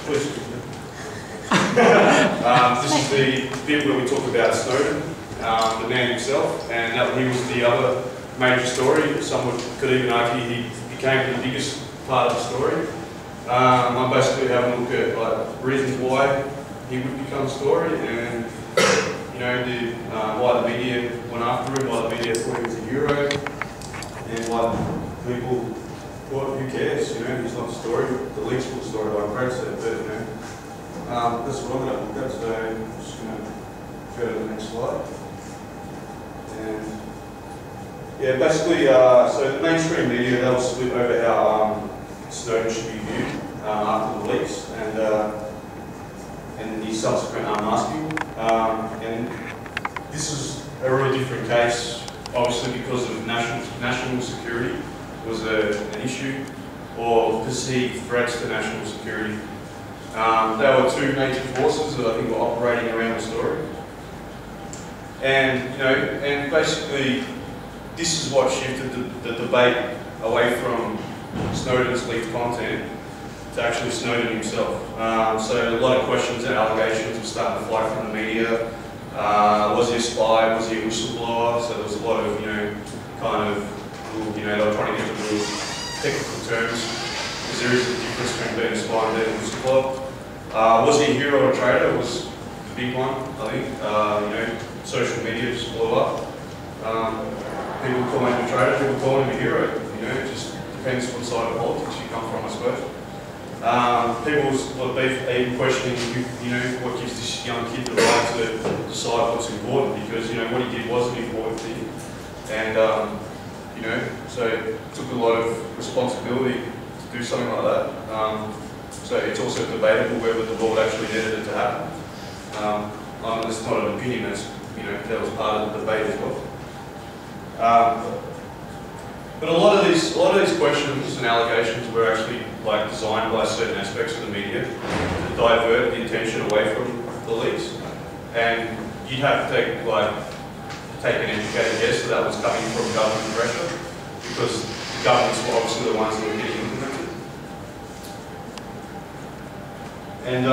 Please. This is the bit where we talk about Snowden, the man himself, and that he was the other major story. Someone could even argue he became the biggest part of the story. I'm basically having a look at reasons why he would become a story, and why the media went after him, why the media thought he was a hero, and why people thought, who cares? He's not a story. The leaks were the story, like Brad said, but that's what I'm going to look at. So I'm just going to go to the next slide. And yeah, basically, so the mainstream media, they'll split over how Snowden should be viewed after the leaks and the subsequent unmasking. And this is a really different case, obviously because of national security was an issue, or perceived threats to national security. There were two major forces that I think were operating around the story. And, and basically, this is what shifted the debate away from Snowden's leaked content to actually Snowden himself. So a lot of questions and allegations were starting to fly from the media. Was he a spy? Was he a whistleblower? So there was a lot of, they were trying to get to real technical terms, because there is a difference between being a spy and being a whistleblower. Was he a hero or a traitor? Was the big one, I think. Social media just blew up. People call him a traitor, people call him a hero. It just depends what side of politics you come from, I suppose. People's even questioning, what gives this young kid the right to decide what's important, because, what he did wasn't important to him. And, so it took a lot of responsibility to do something like that. So it's also debatable whether the world actually needed it to happen. It's not an opinion, that was part of the debate as well. But a lot of these questions and allegations were actually designed by certain aspects of the media to divert the attention away from the leaks, and you'd have to take an educated guess that was coming from government pressure, because the governments were obviously the ones that were getting implemented. And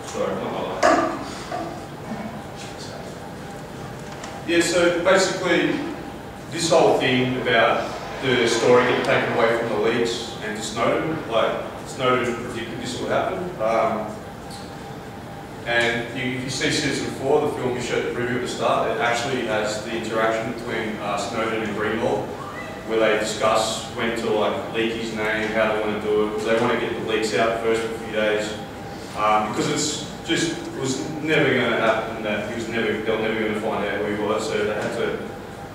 sorry, not my life. Yeah, so basically, this whole thing about the story getting taken away from the leaks and to Snowden, Snowden predicted this would happen. And if you see season 4, the film we showed the preview at the start, it actually has the interaction between Snowden and Greenwald, where they discuss when to leak his name, how they want to do it, because they want to get the leaks out first for a few days, because it was never going to happen that they were never going to find out who he was, so they had to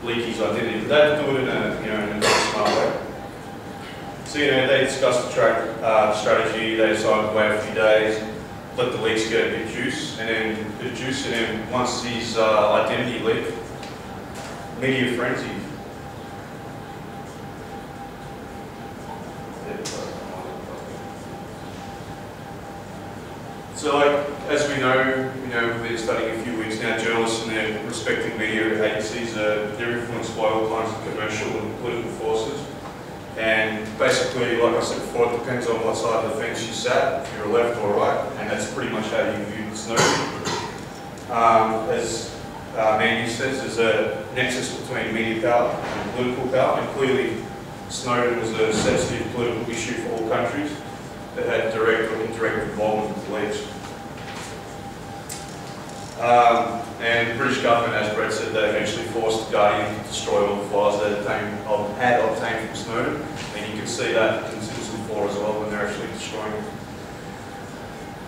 leak his identity. But they had to do it in a smart way. So they discussed the strategy. They decided to wait a few days, let the leaks get a bit juice, and then once his identity leaked, media frenzy. So, as we know, we've been studying a few weeks now, journalists and their respective media agencies, they're influenced by all kinds of commercial and political forces. And basically, like I said before, it depends on what side of the fence you sat, if you're left or right, and that's pretty much how you view Snowden. As Mandy says, there's a nexus between media power and political power, and clearly Snowden was a sensitive political issue for all countries that had direct or indirect involvement with the leaks. And the British government, as Brett said, they eventually forced the Guardian to destroy all the files they had obtained from Snowden, and you can see that in season 4 as well when they're actually destroying it.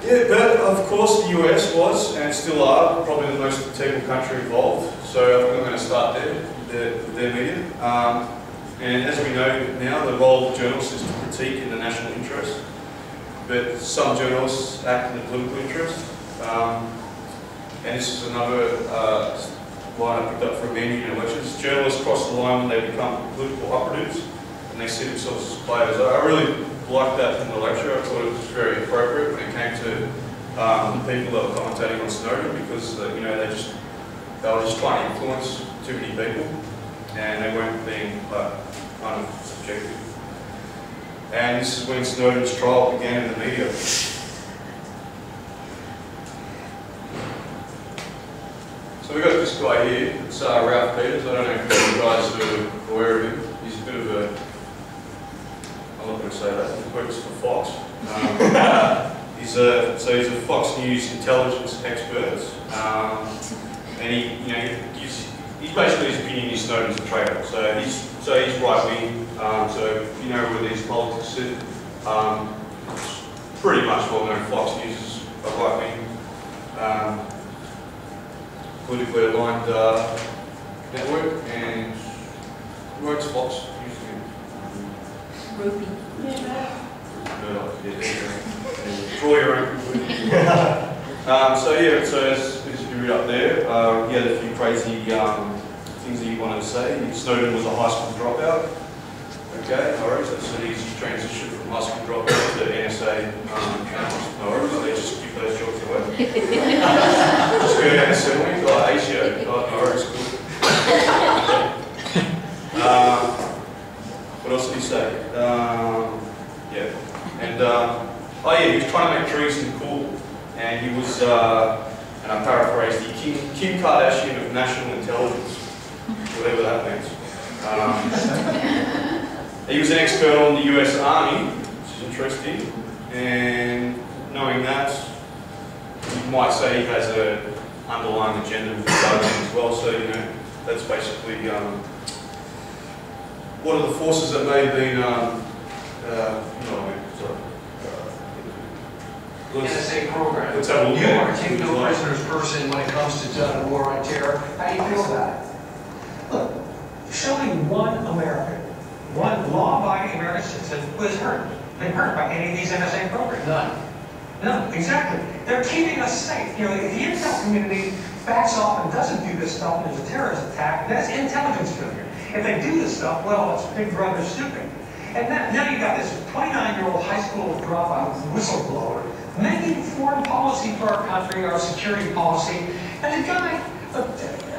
Yeah, but of course the US was, and still are, probably the most integral country involved, so I think I'm going to start there with their media. And as we know now, the role of journalists is to critique in the national interest, but some journalists act in the political interest. And this is another line I picked up from many lectures. Journalists cross the line when they become political operatives and they see themselves as players. I really liked that from the lecture. I thought it was very appropriate when it came to the people that were commentating on Snowden, because they were just trying to influence too many people, and they weren't being kind of subjective. And this is when Snowden's trial began in the media. So we've got this guy here, it's Ralph Peters. I don't know if you guys are aware of him. He's a bit of a, I'm not going to say that, he works for Fox. He's a Fox News intelligence expert. And he's basically, his opinion is Snowden's a traitor. So he's right wing. So you know where these politics sit. Pretty much well known Fox News is a right wing, politically aligned network, and who owns Fox News again? Ruby. No, draw your own conclusion. So as you read up there, he had a few crazy things that he wanted to say. Snowden was a high school dropout. Okay, no worries. So he's transitioned from high school dropout to NSA analyst. No worries. They just give those jobs away. Just go down to settling. ACO. No worries. Cool. What else did he say? Yeah. And oh yeah, he was trying to make treason cool, and he was, and I paraphrased, the Kim Kardashian of national intelligence, whatever that means. He was an expert on the US Army, which is interesting, and knowing that, you might say he has an underlying agenda with government as well. So you know, that's basically what are the forces that may have been. NSA program. Let's have a look You at are a take no prisoners person when it comes to the war on terror. How do you feel about it? Look, showing one American, one law-abiding American citizen who has been hurt by any of these NSA programs. None, exactly. They're keeping us safe. You know, if the intel community backs off and doesn't do this stuff and there's a terrorist attack, that's intelligence failure. If they do this stuff, well, it's Big Brother stupid. And now you've got this 29-year-old high school dropout whistleblower making foreign policy for our country, our security policy. And the guy,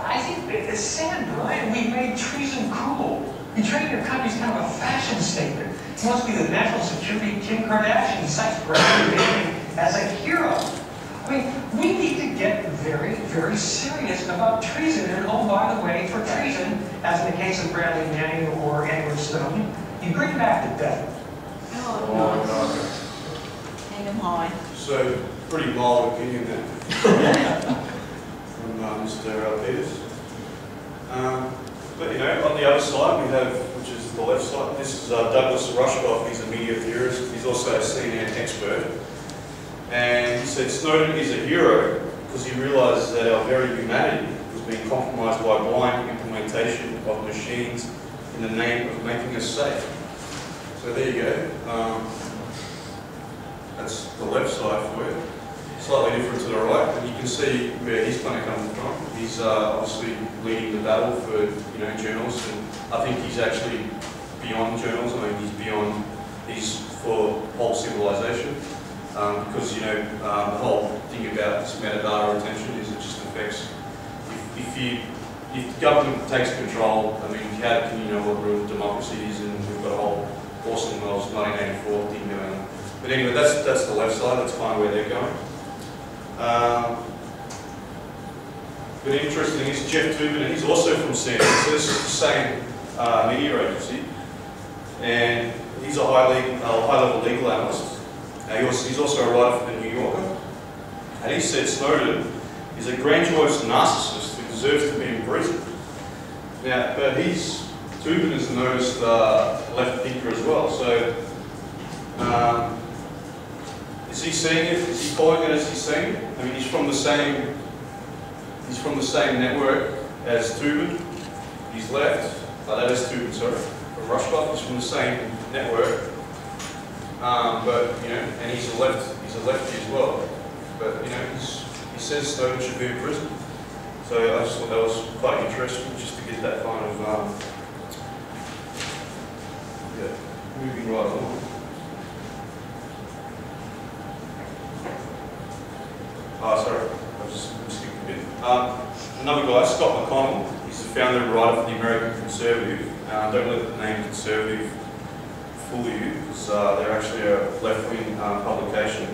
I think it's sad, Brian, we made treason cool. Betraying your country is kind of a fashion statement. It must be the national security Kim Kardashian cites Bradley Manning as a hero. I mean, we need to get very, very serious about treason. And oh, by the way, for treason, as in the case of Bradley Manning or Edward Snowden, you bring back the death. Oh, nice. Hang them high. So, pretty mild opinion there from Mr. Peters. But you know, on the other side we have, which is the left side, this is Douglas Rushkoff. He's a media theorist. He's also a CNN expert. And he said Snowden is a hero because he realises that our very humanity was being compromised by blind implementation of machines in the name of making us safe. So there you go. That's the left side for you. Slightly different to the right, and you can see where he's kind of coming from. He's obviously leading the battle for journalists, and I think he's actually beyond journalism. I mean, he's for whole civilization, because the whole thing about this metadata retention is it just affects. If the government takes control, I mean, how can you know what real democracy is? And we've got a whole Orson Welles 1984 thing going on. But anyway, that's the left side. That's kind of where they're going. But interesting is Jeff Toobin, and he's also from CNN, so this is the same media agency, and he's a high-level legal analyst. He's also a writer for the New Yorker, and he said Snowden is a grandiose narcissist who deserves to be in prison. Now, but Toobin is noticed left thinker as well, so is he seeing it? Is he following it as he's seeing it? I mean, he's from the same network as Toobin. He's left. That is Toobin, sorry. From Rushkoff, he's from the same network. But and he's a lefty as well. But he says Snowden should be in prison. So I just thought that was quite interesting, just to get that kind of moving right along. Sorry, I just skipped a bit. Another guy, Scott McConnell, he's the founder and writer for the American Conservative, Don't let the name Conservative fool you, because they're actually a left-wing publication.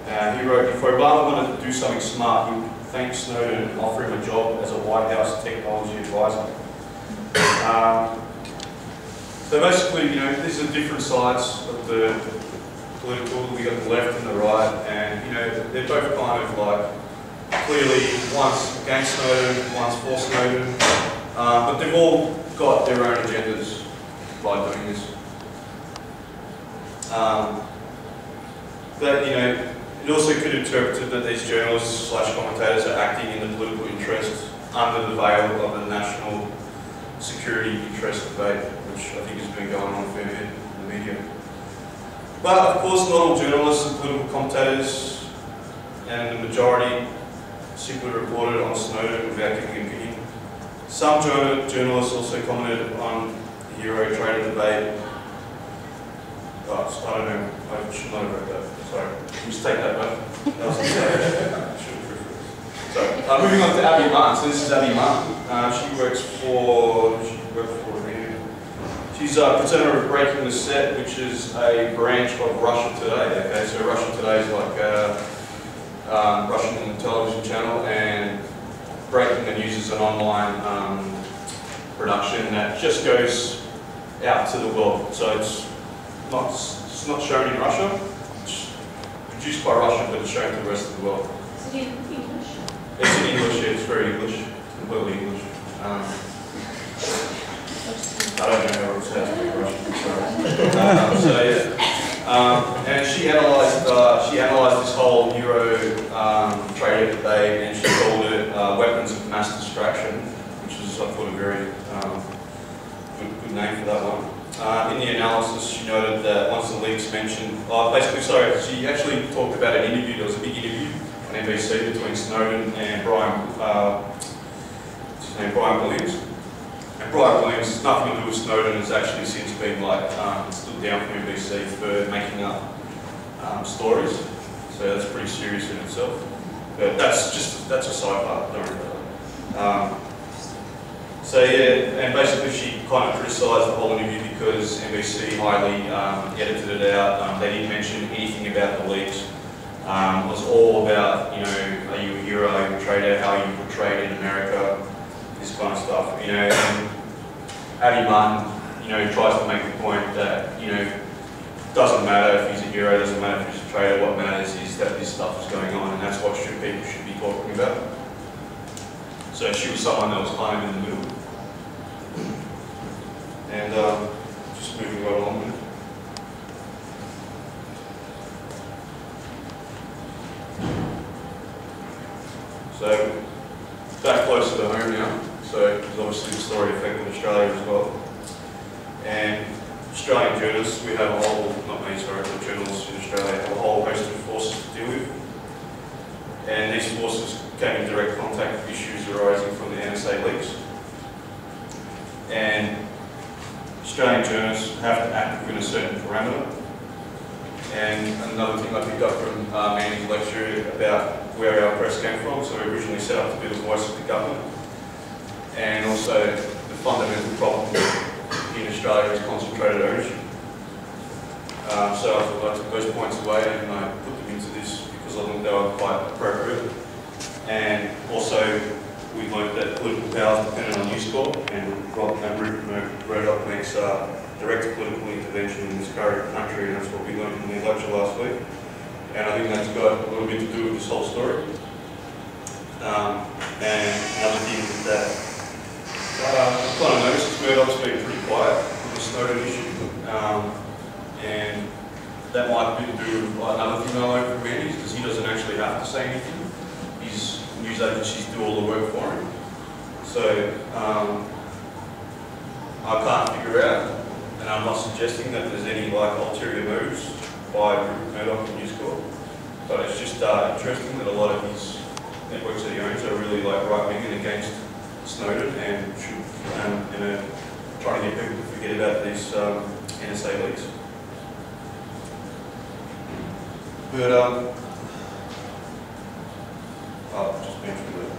He wrote, if Obama wanted to do something smart, he would thank Snowden and offer him a job as a White House technology advisor. So basically, these are different sides of the political. We got the left and the right, and they're both kind of like clearly one's against Snowden, one's for Snowden, but they've all got their own agendas by doing this. But it also could interpret that these journalists / commentators are acting in the political interest under the veil of the national security interest debate, which I think has been going on a fair bit in the media. But of course, not all journalists and political commentators, and the majority simply reported on Snowden without giving an opinion. Some journalists also commented on the Traitor debate. Oh, I don't know, I should not have read that, sorry. Just take that back. That was a mistake. So, moving on to Abby Martin. So this is Abby Martin. She works for she's a presenter of Breaking the Set, which is a branch of Russia Today. Okay, so Russia Today is like a Russian television channel, and Breaking the News is an online production that just goes out to the world. So it's not shown in Russia. It's produced by Russia, but it's shown to the rest of the world. Is it in English? It's in English. Yeah, it's very English, completely English. I don't know how it's how to speak Russian. So yeah, and she analysed this whole Traitor debate, and she called it weapons of mass distraction, which is, I thought, a very good name for that one. In the analysis, she noted that once the leaks mentioned, she actually talked about an interview. There was a big interview on NBC between Snowden and Brian Williams. And Brian Williams has nothing to do with Snowden, has actually since been stood down from NBC for making up stories. So that's pretty serious in itself. But that's a side part, don't worry about that. So yeah, and basically she kind of criticised the whole interview because NBC highly edited it out. They didn't mention anything about the leaks. It was all about, are you a hero, are you a traitor, how are you portrayed in America, this kind of stuff, and Abby Martin, tries to make the point that, doesn't matter if he's a hero, doesn't matter if he's a traitor, what matters is that this stuff is going on, and that's what people should be talking about. So she was someone that was kind of in the middle. And just moving right along with it. So, back closer to home now. So, because obviously the story affected Australia as well. And Australian journalists, we have a whole, not me, sorry, but journalists in Australia have a whole host of forces to deal with. And these forces came in direct contact with issues arising from the NSA leaks. And Australian journalists have to act within a certain parameter. And another thing I picked up from Mandy's lecture about where our press came from. So we originally set up to be the voice of the government. And also the fundamental problem in Australia is concentrated ownership. So I thought I took those points away and I put them into this because I think they were quite appropriate. And also we learned that political power is dependent on News Corp, and Murdoch makes direct political intervention in this current country, and that's what we learned in the lecture last week. And I think that's got a little bit to do with this whole story. And another thing is that I've kind of noticed Murdoch's been pretty quiet on the Snowden issue. And that might be to do with another thing I learned from Mandy, because he doesn't actually have to say anything. His news agencies do all the work for him. So I can't figure out, and I'm not suggesting that there's any ulterior moves by Murdoch and News Corp, but it's just interesting that a lot of his networks that he owns are really right-wing and against Snowden, and trying to get people to forget about these NSA leaks. But I'll just mention that.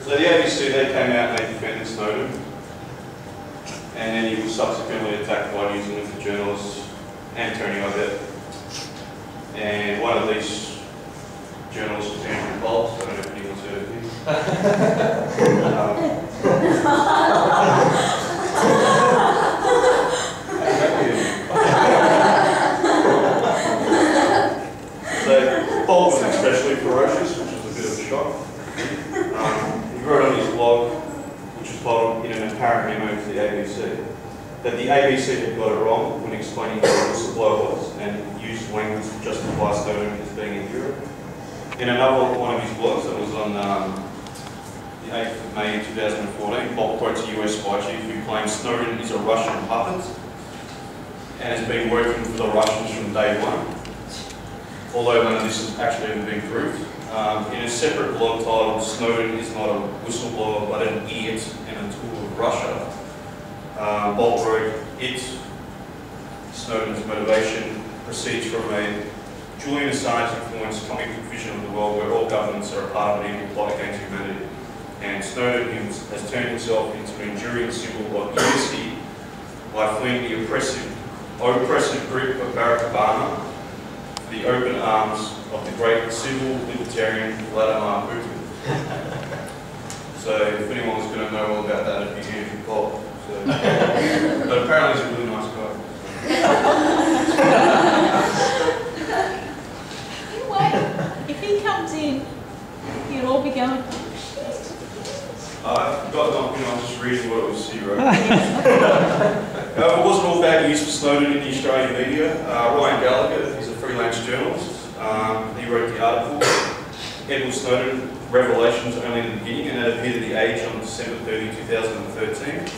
So the ABC, they came out and they defended Snowden, and then he was subsequently attacked by New Zealand journalists and Tony Abbott. And one of these journalists was Andrew Bolt. I don't know if anyone's heard of him. So Bolt was especially ferocious, which was a bit of a shock. He wrote on his blog, which was filed in an apparent memo to the ABC, that the ABC had got it wrong when explaining who the whistleblower was and used language to justify Snowden as being in Europe. In another one of his blogs that was on the 8th of May 2014, Bolt quotes a US spy chief who claims Snowden is a Russian puppet and has been working for the Russians from day one, although none of this has actually ever been proved. In a separate blog titled "Snowden is not a whistleblower but an idiot and a tool of Russia," Bolt wrote, Snowden's motivation proceeds from a Julian Assange influenced comic book vision of the world where all governments are a part of an evil plot against humanity. And Snowden has turned himself into an enduring symbol of unity by fleeing the oppressive grip of Barack Obama for the open arms of the great civil libertarian Vladimir Putin. So if anyone was going to know all about that, it'd be Andrew Bolt. So, but apparently he's a really nice guy. If he comes in, you'd all be going, oh shit. I've got nothing, I'm just reading what it was he wrote. It wasn't all bad news for Snowden in the Australian media. Ryan Gallagher, he's a freelance journalist. He wrote the article, Edward Snowden, Revelations Only in the Beginning, and that appeared in The Age on December 30, 2013.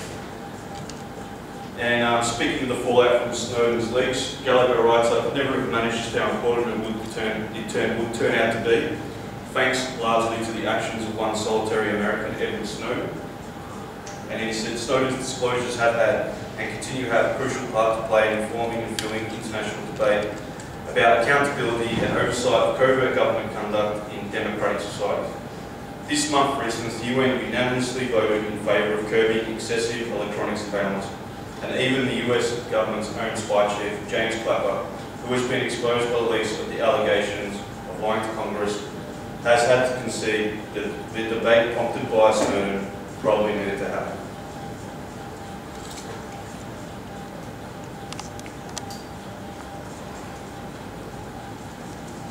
And speaking of the fallout from Snowden's leaks, Gallagher writes, I could never have managed just how important it would turn out to be, thanks largely to the actions of one solitary American, Edward Snowden. And he said, Snowden's disclosures have had and continue to have a crucial part to play in informing and fueling international debate about accountability and oversight of covert government conduct in democratic societies. This month, for instance, the UN unanimously voted in favour of curbing excessive electronic surveillance. And even the US government's own spy chief, James Clapper, who has been exposed by the leaks of the allegations of lying to Congress, has had to concede that the debate prompted by Snowden probably needed to happen.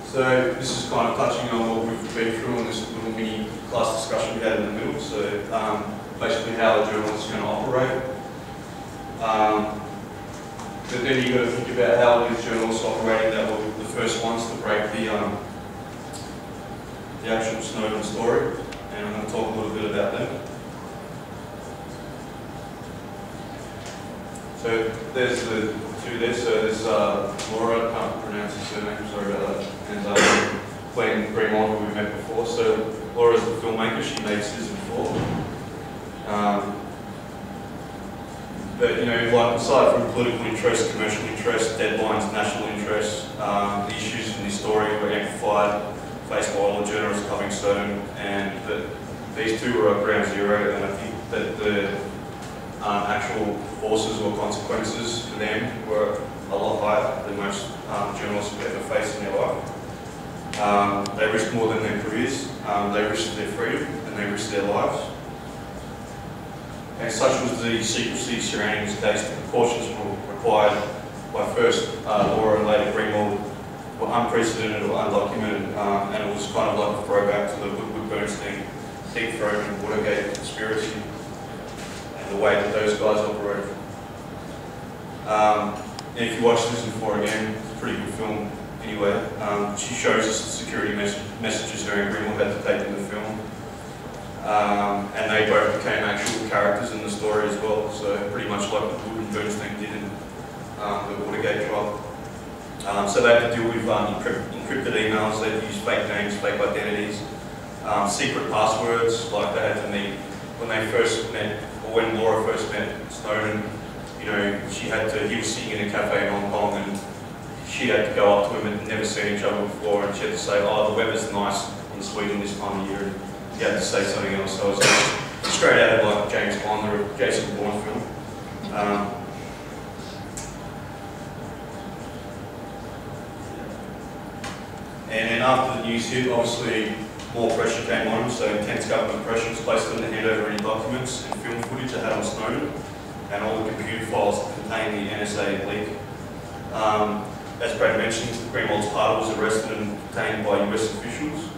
So this is kind of touching on what we've been through in this little mini class discussion we had in the middle. So basically how the journalist is going to operate. But then you've got to think about how these journalists operating that were the first ones to break the actual Snowden story, and I'm going to talk a little bit about them. So there's the two there. So there's Laura, I can't pronounce her surname, sorry about that, and Glenn Greenmont, who we met before. So Laura's the filmmaker, she made Citizen 4. But you know, like aside from political interest, commercial interest, deadlines, national interest, the issues in this story were amplified, faced by all the journalists covering Snowden, and that these two were at ground zero, and I think that the actual forces or consequences for them were a lot higher than most journalists have ever faced in their life. They risked more than their careers, they risked their freedom, and they risked their lives. And such was the secrecy surrounding this case, the precautions required by first Laura and later Greenwald were unprecedented or undocumented, and it was kind of like a throwback to the Woodward-Bernstein, Deep Throat and Watergate conspiracy and the way that those guys operated. And if you watch Citizen 4 again, it's a pretty good film anyway. She shows us the security messages her and Greenwald had to take in the film. And they both became actual characters in the story as well, so pretty much like what Woodward-Bernstein did in the Watergate trial. So they had to deal with encrypted emails, they had to use fake names, fake identities, secret passwords, like they had to meet when they first met, or when Laura first met Snowden. You know, he was sitting in a cafe in Hong Kong and she had to go up to him and never seen each other before, and she had to say, oh, the weather's nice in Sweden this time of year. he had to say something else. So it was straight out of like James Bond or a Jason Bourne film. And then after the news hit, obviously more pressure came on him, so intense government pressure was placed on him to hand over any documents and film footage they had on Snowden and all the computer files that contain the NSA leak. As Brad mentioned, Greenwald's partner was arrested and detained by US officials,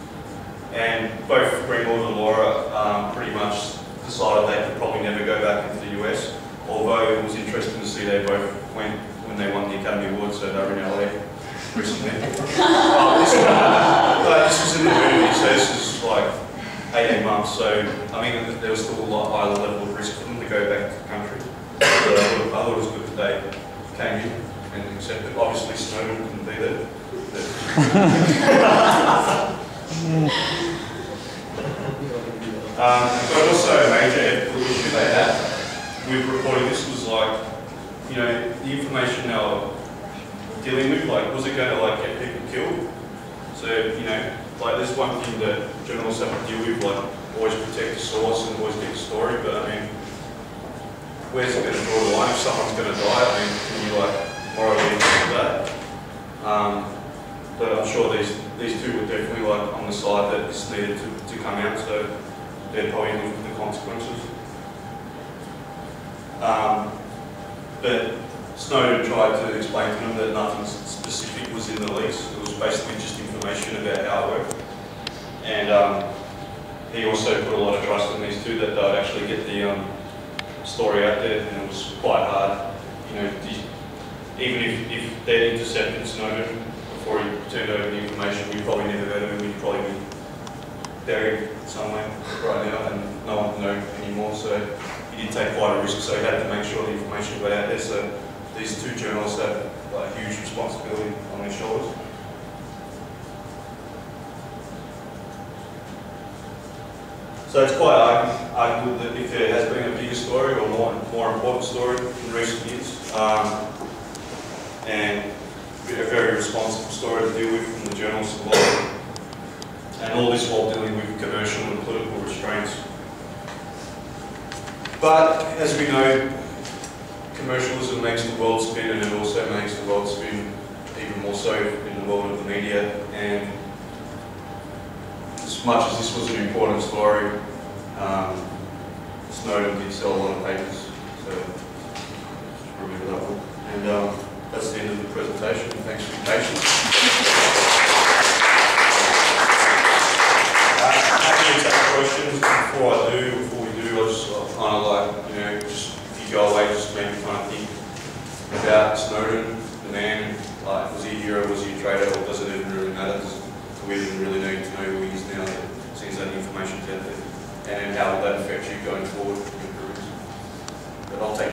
and both Greenwald and Laura pretty much decided they could probably never go back into the US, although it was interesting to see they both went when they won the Academy Award, so they were in LA recently. This was in the movie, so this is like 18 months, so I mean there was still a lot higher level of risk for them to go back to the country. So I thought it was good that they came in and accepted. Obviously Snowden couldn't be there. But also a major ethical issue they had with reporting this was like, you know, the information they were dealing with, like, was it going to like get people killed? So, you know, like there's one thing that journalists have to deal with, like always protect the source and always get the story, but I mean, where's it going to draw the line? If someone's going to die, I mean, can you like morally accept that? But I'm sure these two were definitely like on the side that this needed to come out, so they'd probably live with the consequences. But Snowden tried to explain to them that nothing specific was in the leaks. It was basically just information about how it worked. And he also put a lot of trust in these two that they'd actually get the story out there, and it was quite hard. You know, even if they'd intercepted Snowden before he turned over the information, we'd probably never heard of him. He'd probably be buried somewhere right now, and no one would know anymore. So he did take quite a risk. So he had to make sure the information got out there. So these two journalists have a huge responsibility on their shoulders. So it's quite arguable that if there has been a bigger story or more important story in recent years, and a very responsible story to deal with from the journalists involved, and all this while dealing with commercial and political restraints. But as we know, commercialism makes the world spin, and it also makes the world spin even more so in the world of the media. And as much as this was an important story, Snowden did sell a lot of papers, so just remember that one. And that's the end of the presentation. Thanks for your patience. Happy to take questions. Before we do, I just kind of like, you know, just if you go away, just maybe kind of think about Snowden, the man. Like, was he a hero, was he a traitor, or does it even really matter? Do we even really need to know who he is now that since that information's out there? And how will that affect you going forward in your careers? But I'll take